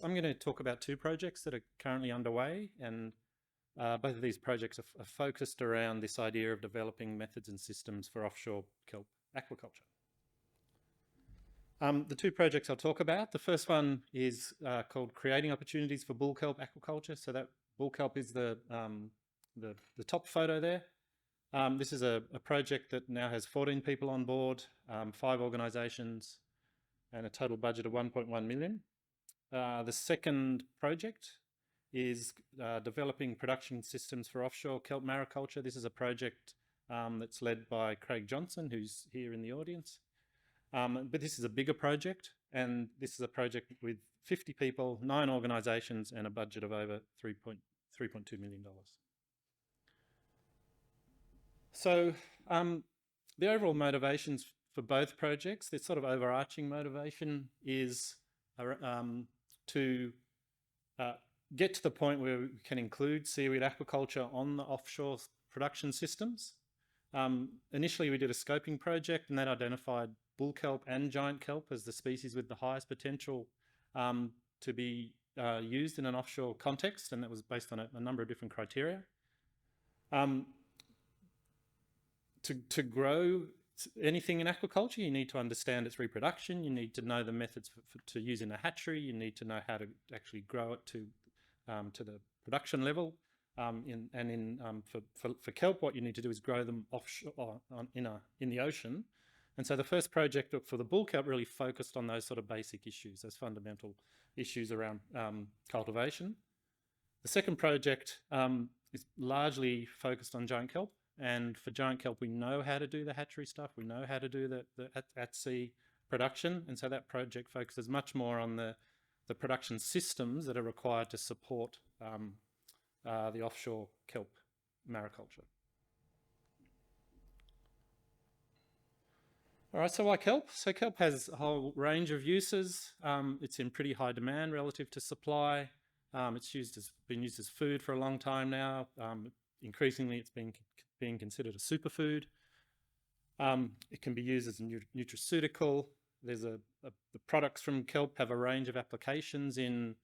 I'm going to talk about two projects that are currently underway, and both of these projects are focused around this idea of developing methods and systems for offshore kelp aquaculture. The two projects I'll talk about, the first one is called Creating Opportunities for Bull Kelp Aquaculture. So that bull kelp is the top photo there. This is a project that now has 14 people on board, 5 organisations, and a total budget of 1.1 million. The second project is developing production systems for offshore kelp mariculture. This is a project that's led by Craig Johnson, who's here in the audience. But this is a bigger project, and this is a project with 50 people, 9 organisations, and a budget of over $3.2 million. So the overall motivations for both projects, this sort of overarching motivation is to get to the point where we can include seaweed aquaculture on the offshore production systems. Initially, we did a scoping project, and that identified bull kelp and giant kelp as the species with the highest potential to be used in an offshore context, and that was based on a number of different criteria. To grow anything in aquaculture, you need to understand its reproduction, you need to know the methods to use in a hatchery, you need to know how to actually grow it to the production level. For kelp, what you need to do is grow them offshore in the ocean. And so the first project for the bull kelp really focused on those sort of basic issues, those fundamental issues around cultivation. The second project is largely focused on giant kelp. And for giant kelp, we know how to do the hatchery stuff. We know how to do the at-sea production. And so that project focuses much more on the production systems that are required to support the offshore kelp mariculture. All right, so why kelp? So kelp has a whole range of uses. It's in pretty high demand relative to supply. It's been used as food for a long time now. Increasingly, it's being considered a superfood. It can be used as a nutraceutical. The products from kelp have a range of applications in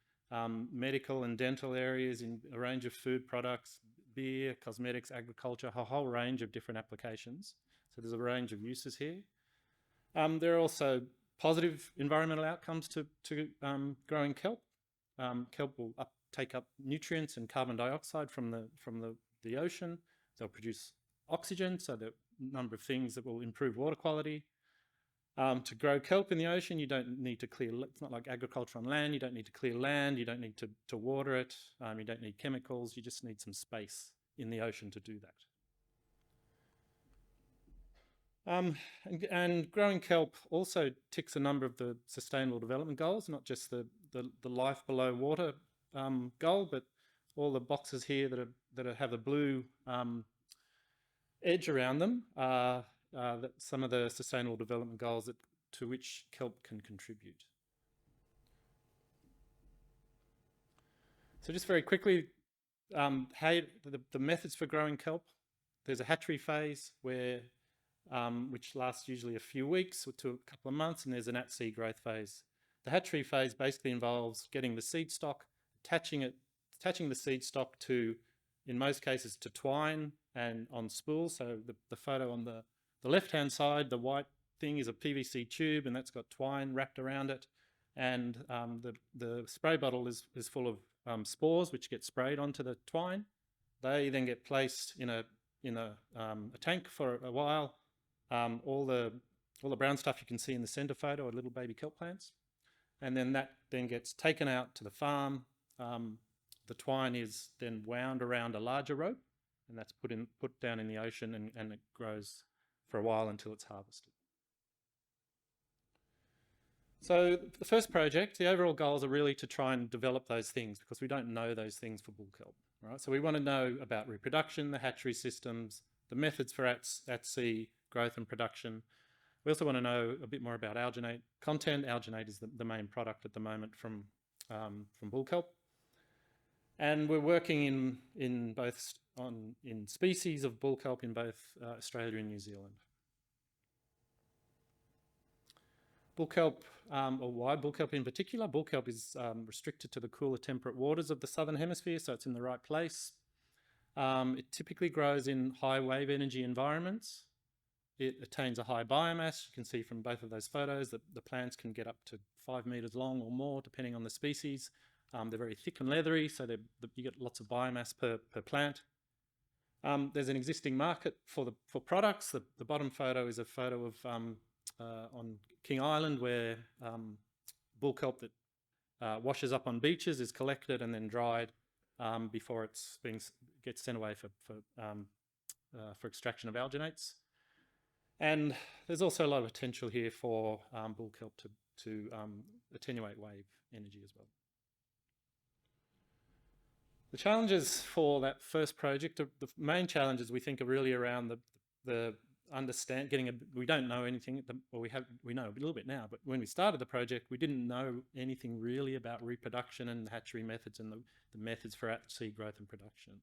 medical and dental areas, in a range of food products, beer, cosmetics, agriculture, a whole range of different applications. So there's a range of uses here. There are also positive environmental outcomes to growing kelp. Kelp will take up nutrients and carbon dioxide from the ocean. They'll produce oxygen, so there are a number of things that will improve water quality. To grow kelp in the ocean, you don't need to clear, it's not like agriculture on land, you don't need to clear land, you don't need to water it, you don't need chemicals, you just need some space in the ocean to do that. And growing kelp also ticks a number of the Sustainable Development Goals, not just the life below water goal, but all the boxes here that have a blue edge around them are some of the Sustainable Development Goals to which kelp can contribute. So just very quickly, the methods for growing kelp. There's a hatchery phase which lasts usually a few weeks to a couple of months, and there's an at-sea growth phase. The hatchery phase basically involves getting the seed stock, attaching the seed stock to, in most cases, to twine and on spools. So the photo on the left-hand side, the white thing is a PVC tube, and that's got twine wrapped around it. And the spray bottle is full of spores, which get sprayed onto the twine. They then get placed in a tank for a while. All the brown stuff you can see in the centre photo are little baby kelp plants, and then that gets taken out to the farm. The twine is then wound around a larger rope, and that's put down in the ocean, and it grows for a while until it's harvested. So the first project, the overall goals are really to try and develop those things, because we don't know those things for bull kelp. Right? So we want to know about reproduction, the hatchery systems, the methods for at-sea growth and production. We also want to know a bit more about alginate content. Alginate is the main product at the moment from bull kelp. And we're working in species of bull kelp in both Australia and New Zealand. Bull kelp, or why bull kelp in particular? Bull kelp is restricted to the cooler temperate waters of the southern hemisphere, so it's in the right place. It typically grows in high wave energy environments. It attains a high biomass. You can see from both of those photos that the plants can get up to 5 metres long or more, depending on the species. They're very thick and leathery, so you get lots of biomass per plant. There's an existing market for products. The bottom photo is a photo of on King Island, where bull kelp that washes up on beaches is collected and then dried before it's gets sent away for extraction of alginates. And there's also a lot of potential here for bull kelp to attenuate wave energy as well. The challenges for that first project, the main challenges we think are really around the we don't know anything, we know a little bit now, but when we started the project, we didn't know anything really about reproduction and hatchery methods and the methods for at-sea growth and production.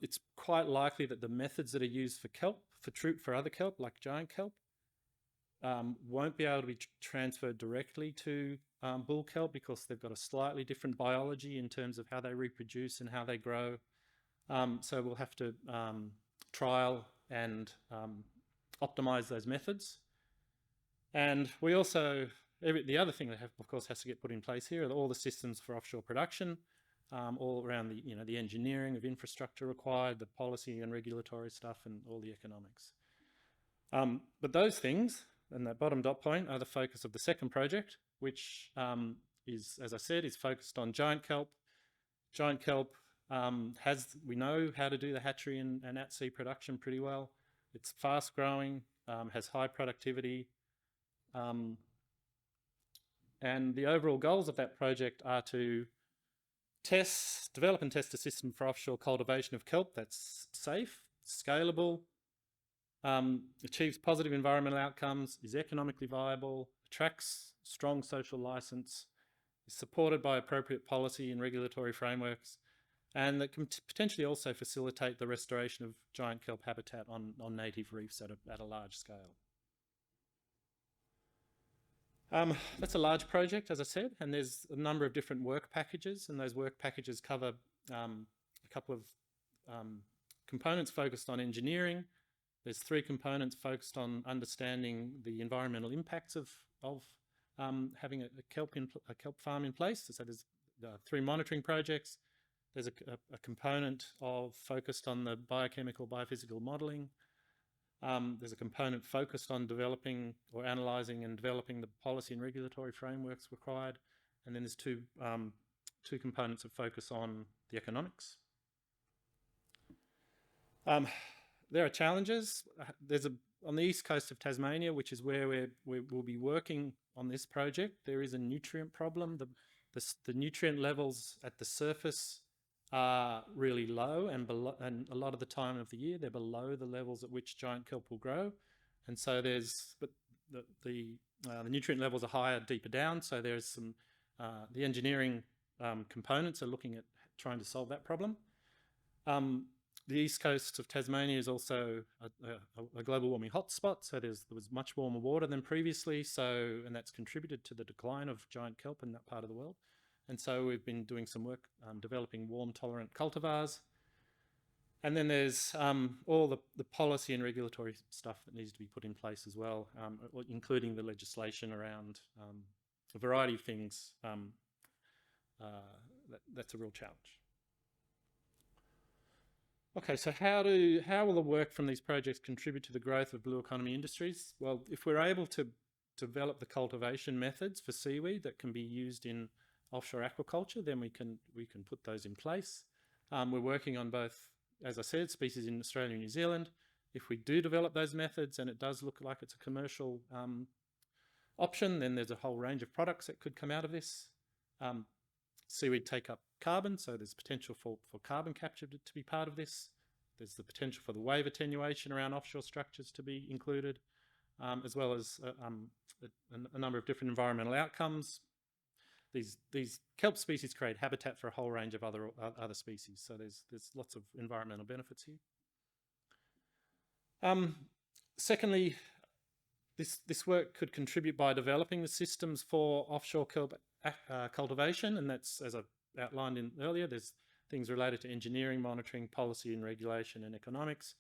It's quite likely that the methods that are used for kelp, for other kelp, like giant kelp, won't be able to be transferred directly to bull kelp because they've got a slightly different biology in terms of how they reproduce and how they grow. So we'll have to trial and optimize those methods. And we also, the other thing that of course has to get put in place here are all the systems for offshore production, all around the engineering of infrastructure required, the policy and regulatory stuff, and all the economics. But those things, and that bottom dot point, are the focus of the second project, which is, as I said, is focused on giant kelp. Giant kelp we know how to do the hatchery and at-sea production pretty well. It's fast growing, has high productivity, and the overall goals of that project are to develop and test a system for offshore cultivation of kelp that's safe, scalable, achieves positive environmental outcomes, is economically viable, attracts strong social license, is supported by appropriate policy and regulatory frameworks, and that can potentially also facilitate the restoration of giant kelp habitat on native reefs at a large scale. That's a large project, as I said, and there's a number of different work packages, and those work packages cover a couple of components focused on engineering. There's 3 components focused on understanding the environmental impacts of having a kelp farm in place. So there's 3 monitoring projects. There's a component focused on the biochemical, biophysical modelling. There's a component focused on developing or analysing and developing the policy and regulatory frameworks required. And then there's two components of focus on the economics. There are challenges. On the east coast of Tasmania, which is where we'll be working on this project, there is a nutrient problem. The nutrient levels at the surface are really low, and a lot of the time of the year they're below the levels at which giant kelp will grow, and so the nutrient levels are higher deeper down. So there's some the engineering components are looking at trying to solve that problem. The east coast of Tasmania is also a global warming hotspot, so there was much warmer water than previously, and that's contributed to the decline of giant kelp in that part of the world. And so we've been doing some work developing warm-tolerant cultivars. And then there's all the policy and regulatory stuff that needs to be put in place as well, including the legislation around a variety of things. That's a real challenge. Okay, so how will the work from these projects contribute to the growth of blue economy industries? Well, if we're able to develop the cultivation methods for seaweed that can be used in offshore aquaculture, then we can put those in place. We're working on both, as I said, species in Australia and New Zealand. If we do develop those methods and it does look like it's a commercial option, then there's a whole range of products that could come out of this. Seaweed take up carbon, so there's potential for carbon capture to be part of this. There's the potential for the wave attenuation around offshore structures to be included, as well as a number of different environmental outcomes. These kelp species create habitat for a whole range of other species, so there's lots of environmental benefits here. Secondly, This work could contribute by developing the systems for offshore kelp cultivation, and that's, as I outlined earlier, there's things related to engineering, monitoring, policy and regulation and economics.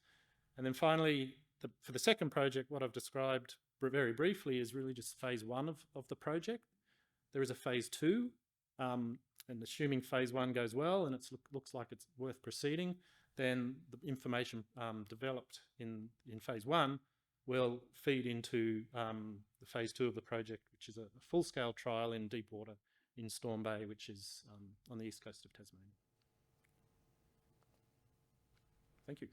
And then finally, for the second project, what I've described very briefly is really just phase one of the project. There is a phase two, and assuming phase one goes well and it looks like it's worth proceeding, then the information developed in phase one will feed into the phase two of the project, which is a full-scale trial in deep water in Storm Bay, which is on the east coast of Tasmania. Thank you.